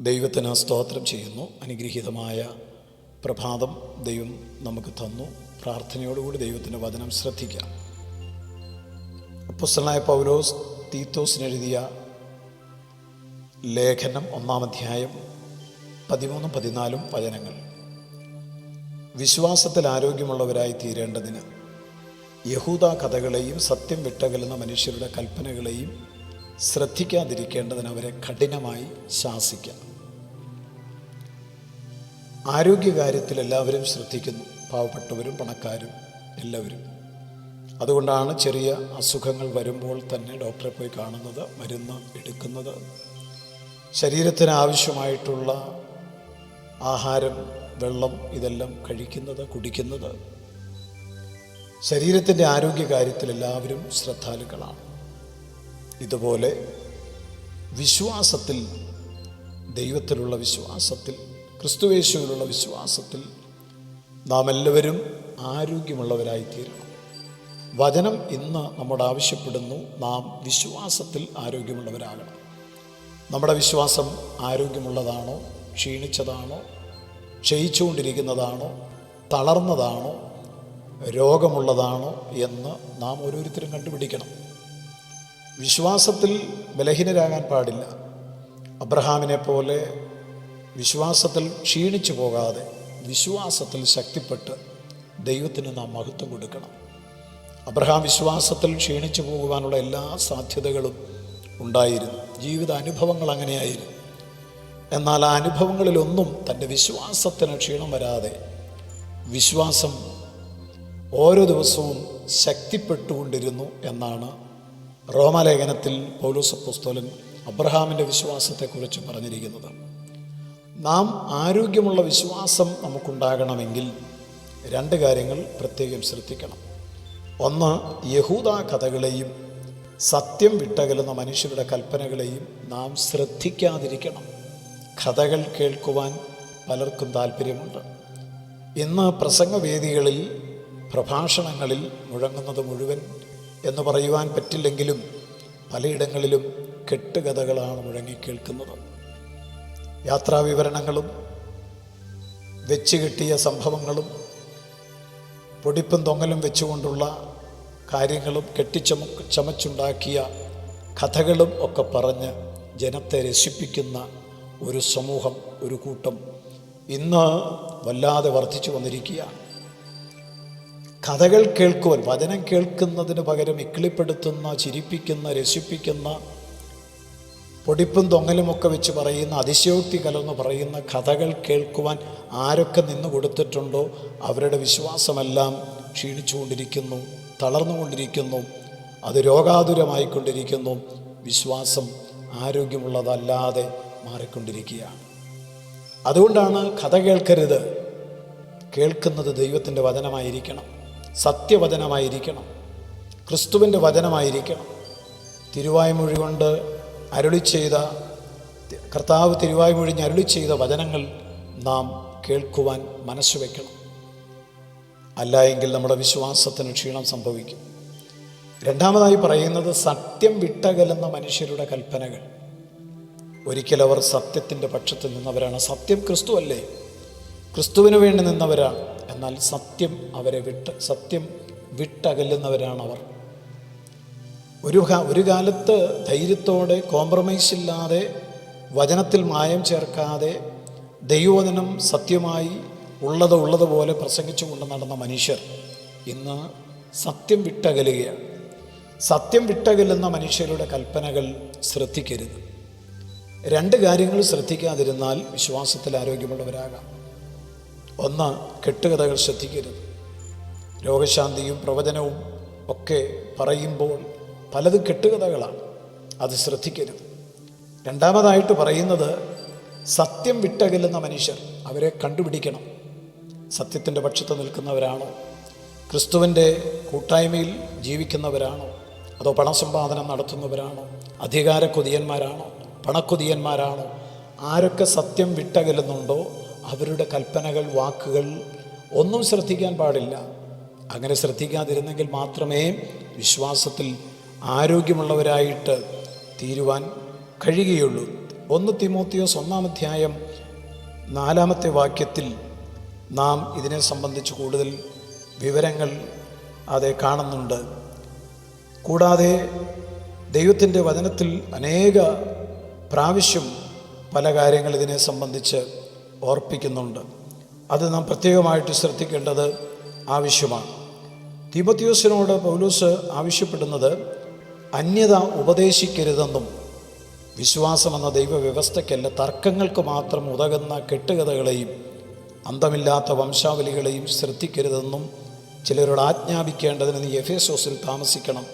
ദൈവത്തിന് സ്തോത്രം ചെയ്യുന്നു. അനുഗ്രഹീതമായ പ്രഭാതം ദൈവം നമുക്ക് തന്നു. പ്രാർത്ഥനയോടുകൂടി ദൈവത്തിൻ്റെ വചനം ശ്രദ്ധിക്കാം. അപ്പോസ്തലനായ പൗലോസ് തീത്തോസിനെഴുതിയ ലേഖനം 1-ാം അധ്യായം 13-14 വചനങ്ങൾ. വിശ്വാസത്തിൽ ആരോഗ്യമുള്ളവരായി തീരേണ്ടതിന് യഹൂദ കഥകളെയും സത്യം വിട്ടകലുന്ന മനുഷ്യരുടെ കൽപ്പനകളെയും ശ്രദ്ധിക്കാതിരിക്കേണ്ടതിന് അവരെ കഠിനമായി ശാസിക്കാം. ആരോഗ്യകാര്യത്തിൽ എല്ലാവരും ശ്രദ്ധിക്കുന്നു, പാവപ്പെട്ടവരും പണക്കാരും എല്ലാവരും. അതുകൊണ്ടാണ് ചെറിയ അസുഖങ്ങൾ വരുമ്പോൾ തന്നെ ഡോക്ടറെ പോയി കാണുന്നത്, മരുന്ന് എടുക്കുന്നത്, ശരീരത്തിന് ആവശ്യമായിട്ടുള്ള ആഹാരം, വെള്ളം ഇതെല്ലാം കഴിക്കുന്നത്, കുടിക്കുന്നത്. ശരീരത്തിൻ്റെ ആരോഗ്യകാര്യത്തിൽ എല്ലാവരും ശ്രദ്ധാലുക്കളാണ്. ഇതുപോലെ വിശ്വാസത്തിൽ, ദൈവത്തിലുള്ള വിശ്വാസത്തിൽ, ക്രിസ്തുയേശുവിലുള്ള വിശ്വാസത്തിൽ നാം എല്ലാവരും ആരോഗ്യമുള്ളവരായിത്തീരണം. വചനം ഇന്ന് നമ്മോട് ആവശ്യപ്പെടുന്നു, നാം വിശ്വാസത്തിൽ ആരോഗ്യമുള്ളവരാകണം. നമ്മുടെ വിശ്വാസം ആരോഗ്യമുള്ളതാണോ, ക്ഷീണിച്ചതാണോ, ക്ഷയിച്ചുകൊണ്ടിരിക്കുന്നതാണോ, തളർന്നതാണോ, രോഗമുള്ളതാണോ എന്ന് നാം ഓരോരുത്തരും കണ്ടുപിടിക്കണം. വിശ്വാസത്തിൽ ബലഹീനരാകാൻ പാടില്ല. അബ്രഹാമിനെ പോലെ വിശ്വാസത്തിൽ ക്ഷീണിച്ചു പോകാതെ വിശ്വാസത്തിൽ ശക്തിപ്പെട്ട് ദൈവത്തിന് നാം മഹത്വം കൊടുക്കണം. അബ്രഹാം വിശ്വാസത്തിൽ ക്ഷീണിച്ചു പോകുവാനുള്ള എല്ലാ സാധ്യതകളും ഉണ്ടായിരുന്നു. ജീവിത അനുഭവങ്ങൾ അങ്ങനെയായിരുന്നു. എന്നാൽ ആ അനുഭവങ്ങളിലൊന്നും തൻ്റെ വിശ്വാസത്തിന് ക്ഷീണം വരാതെ വിശ്വാസം ഓരോ ദിവസവും ശക്തിപ്പെട്ടുകൊണ്ടിരുന്നു എന്നാണ് റോമാലേഖനത്തിൽ പൗലോസ് അപ്പോസ്തലൻ അബ്രഹാമിൻ്റെ വിശ്വാസത്തെക്കുറിച്ച് പറഞ്ഞിരിക്കുന്നത്. നാം ആരോഗ്യമുള്ള വിശ്വാസം നമുക്കുണ്ടാകണമെങ്കിൽ 2 കാര്യങ്ങൾ പ്രത്യേകം ശ്രദ്ധിക്കണം. ഒന്ന്, യഹൂദ കഥകളെയും സത്യം വിട്ടകലുന്ന മനുഷ്യരുടെ കൽപ്പനകളെയും നാം ശ്രദ്ധിക്കാതിരിക്കണം. കഥകൾ കേൾക്കുവാൻ പലർക്കും താല്പര്യമുണ്ട്. ഇന്ന് പ്രസംഗവേദികളിൽ, പ്രഭാഷണങ്ങളിൽ മുഴങ്ങുന്നത് മുഴുവൻ എന്ന് പറയുവാൻ പറ്റില്ലെങ്കിലും പലയിടങ്ങളിലും കെട്ടുകഥകളാണ് മുഴങ്ങിക്കേൾക്കുന്നത്. യാത്രാവിവരണങ്ങളും വെച്ചുകെട്ടിയ സംഭവങ്ങളും പൊടിപ്പും തൊങ്ങലും വെച്ചുകൊണ്ടുള്ള കാര്യങ്ങളും ചമച്ചുണ്ടാക്കിയ കഥകളും ഒക്കെ പറഞ്ഞ് ജനത്തെ രസിപ്പിക്കുന്ന ഒരു സമൂഹം, ഒരു കൂട്ടം ഇന്ന് വല്ലാതെ വർദ്ധിച്ചു വന്നിരിക്കുകയാണ്. കഥകൾ കേൾക്കുവാൻ, വചനം കേൾക്കുന്നതിന് പകരം ഇക്കിളിപ്പെടുത്തുന്ന, ചിരിപ്പിക്കുന്ന, രസിപ്പിക്കുന്ന, പൊടിപ്പും തൊങ്ങലുമൊക്കെ വെച്ച് പറയുന്ന, അതിശയോക്തി കലർന്ന് പറയുന്ന കഥകൾ കേൾക്കുവാൻ ആരൊക്കെ നിന്ന് കൊടുത്തിട്ടുണ്ടോ അവരുടെ വിശ്വാസമെല്ലാം ക്ഷീണിച്ചുകൊണ്ടിരിക്കുന്നു, തളർന്നുകൊണ്ടിരിക്കുന്നു, അത് രോഗാതുരമായിക്കൊണ്ടിരിക്കുന്നു. വിശ്വാസം ആരോഗ്യമുള്ളതല്ലാതെ മാറിക്കൊണ്ടിരിക്കുകയാണ്. അതുകൊണ്ടാണ് കഥ കേൾക്കരുത്. കേൾക്കുന്നത് ദൈവത്തിൻ്റെ വചനമായിരിക്കണം, സത്യവചനമായിരിക്കണം, ക്രിസ്തുവിൻ്റെ വചനമായിരിക്കണം. തിരുവായ്മൊഴി കൊണ്ട് അരുളി ചെയ്ത, കർത്താവ് തിരുവായ്മൊഴിഞ്ഞ് അരുളി ചെയ്ത വചനങ്ങൾ നാം കേൾക്കുവാൻ മനസ്സ് വയ്ക്കണം. അല്ല എങ്കിൽ നമ്മുടെ വിശ്വാസത്തിന് ക്ഷീണം സംഭവിക്കും. 2ാമതായി പറയുന്നത് സത്യം വിട്ടകലുന്ന മനുഷ്യരുടെ കൽപ്പനകൾ. ഒരിക്കലവർ സത്യത്തിൻ്റെ പക്ഷത്തിൽ നിന്നവരാണ്. സത്യം ക്രിസ്തു അല്ലേ? ക്രിസ്തുവിന് വേണ്ടി നിന്നവരാണ്. എന്നാൽ സത്യം വിട്ടകലുന്നവരാണ് അവർ. ഒരു കാലത്ത് ധൈര്യത്തോടെ, കോംപ്രമൈസ് ഇല്ലാതെ, വചനത്തിൽ മായം ചേർക്കാതെ ദൈവവചനം സത്യമായി ഉള്ളതുപോലെ പ്രസംഗിച്ചു കൊണ്ട് നടന്ന മനുഷ്യർ ഇന്ന് സത്യം വിട്ടകലുകയാണ്. സത്യം വിട്ടകലുന്ന മനുഷ്യരുടെ കൽപ്പനകൾ ശ്രദ്ധിക്കരുത്. 2 കാര്യങ്ങൾ ശ്രദ്ധിക്കാതിരുന്നാൽ വിശ്വാസത്തിൽ ആരോഗ്യമുള്ളവരാകാം. ഒന്ന്, കെട്ടുകഥകൾ ശ്രദ്ധിക്കരുത്. രോഗശാന്തിയും പ്രവചനവും ഒക്കെ പറയുമ്പോൾ പലതും കെട്ടുകഥകളാണ്, അത് ശ്രദ്ധിക്കരുത്. 2ാമതായിട്ട് പറയുന്നത് സത്യം വിട്ടകലുന്ന മനുഷ്യർ, അവരെ കണ്ടുപിടിക്കണം. സത്യത്തിൻ്റെ പക്ഷത്ത് നിൽക്കുന്നവരാണോ, ക്രിസ്തുവിൻ്റെ കൂട്ടായ്മയിൽ ജീവിക്കുന്നവരാണോ, അതോ പണസമ്പാദനം നടത്തുന്നവരാണോ, അധികാര കൊതിയന്മാരാണോ, പണക്കൊതിയന്മാരാണോ? ആരൊക്കെ സത്യം വിട്ടകലുന്നുണ്ടോ അവരുടെ കൽപ്പനകൾ, വാക്കുകൾ ഒന്നും ശ്രദ്ധിക്കാൻ പാടില്ല. അങ്ങനെ ശ്രദ്ധിക്കാതിരുന്നെങ്കിൽ മാത്രമേ വിശ്വാസത്തിൽ ആരോഗ്യമുള്ളവരായിട്ട് തീരുവാൻ കഴിയുകയുള്ളൂ. 1 തീമോത്തിയോസ് 1-ാം അധ്യായം 4-ാമത്തെ വാക്യത്തിൽ നാം ഇതിനെ സംബന്ധിച്ച് കൂടുതൽ വിവരങ്ങൾ അത് കാണുന്നുണ്ട്. കൂടാതെ ദൈവത്തിൻ്റെ വചനത്തിൽ അനേക പ്രാവശ്യം പല കാര്യങ്ങൾ ഇതിനെ സംബന്ധിച്ച് ഓർപ്പിക്കുന്നുണ്ട്. അത് നാം പ്രത്യേകമായിട്ട് ശ്രദ്ധിക്കേണ്ടത് ആവശ്യമാണ്. തീമോത്തിയോസിനോട് പൗലോസ് ആവശ്യപ്പെടുന്നത് അന്യത ഉപദേശിക്കരുതെന്നും വിശ്വാസമെന്ന ദൈവവ്യവസ്ഥയ്ക്കല്ല, തർക്കങ്ങൾക്ക് മാത്രം ഉതകുന്ന കെട്ടുകഥകളെയും അന്തമില്ലാത്ത വംശാവലികളെയും ശ്രദ്ധിക്കരുതെന്നും ചിലരോട് ആജ്ഞാപിക്കേണ്ടതിന് നീ എഫേസോസിൽ താമസിക്കണം.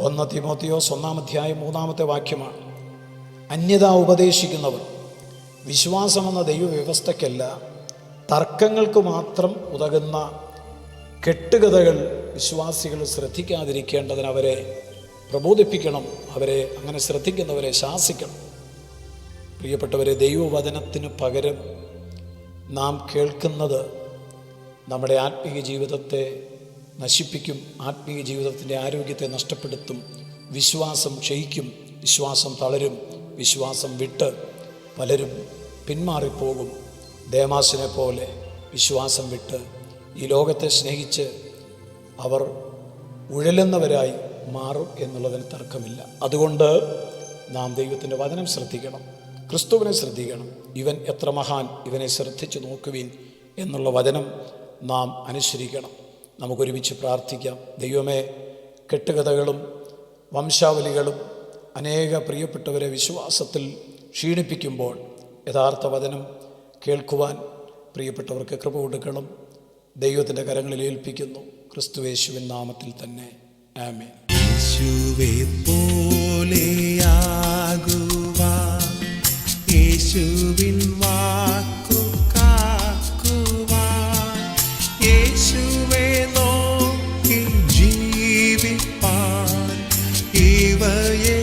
1 തീമോത്തിയോസ് 1-ാം അധ്യായം 3-ാമത്തെ വാക്യമാണ്. അന്യത ഉപദേശിക്കുന്നവർ വിശ്വാസമെന്ന ദൈവവ്യവസ്ഥയ്ക്കല്ല, തർക്കങ്ങൾക്ക് മാത്രം ഉതകുന്ന കെട്ടുകഥകൾ വിശ്വാസികൾ ശ്രദ്ധിക്കാതിരിക്കേണ്ടതിന് അവരെ പ്രബോധിപ്പിക്കണം, അവരെ അങ്ങനെ ശ്രദ്ധിക്കുന്നവരെ ശാസിക്കണം. പ്രിയപ്പെട്ടവരെ, ദൈവവചനത്തിന് പകരം നാം കേൾക്കുന്നത് നമ്മുടെ ആത്മീയ ജീവിതത്തെ നശിപ്പിക്കും, ആത്മീയ ജീവിതത്തിൻ്റെ ആരോഗ്യത്തെ നഷ്ടപ്പെടുത്തും, വിശ്വാസം ക്ഷയിക്കും, വിശ്വാസം തളരും, വിശ്വാസം വിട്ട് പലരും പിന്മാറിപ്പോകും. ദേമാസിനെ പോലെ വിശ്വാസം വിട്ട് ഈ ലോകത്തെ സ്നേഹിച്ച് അവർ ഉഴലുന്നവരായി മാറും എന്നുള്ളതിന് തർക്കമില്ല. അതുകൊണ്ട് നാം ദൈവത്തിൻ്റെ വചനം ശ്രദ്ധിക്കണം, ക്രിസ്തുവിനെ ശ്രദ്ധിക്കണം. ഇവൻ എത്ര മഹാൻ, ഇവനെ ശ്രദ്ധിച്ചു നോക്കുവിൻ എന്നുള്ള വചനം നാം അനുസരിക്കണം. നമുക്കൊരുമിച്ച് പ്രാർത്ഥിക്കാം. ദൈവമേ, കെട്ടുകഥകളും വംശാവലികളും അനേക പ്രിയപ്പെട്ടവരെ വിശ്വാസത്തിൽ ക്ഷീണിപ്പിക്കുമ്പോൾ യഥാർത്ഥ വചനം കേൾക്കുവാൻ പ്രിയപ്പെട്ടവർക്ക് കൃപ കൊടുക്കണം. ദൈവത്തിൻ്റെ കരങ്ങളിൽ ഏൽപ്പിക്കുന്നു, ക്രിസ്തുയേശുവിൻ നാമത്തിൽ തന്നെ, ആമേൻ. യേശുവേ പോലെയാകുവാൻ, യേശുവിൻ വാക്കു കാക്കുവാൻ, യേശുവേ നോക്കി ജീവിപ്പാൻ, ഇവയെ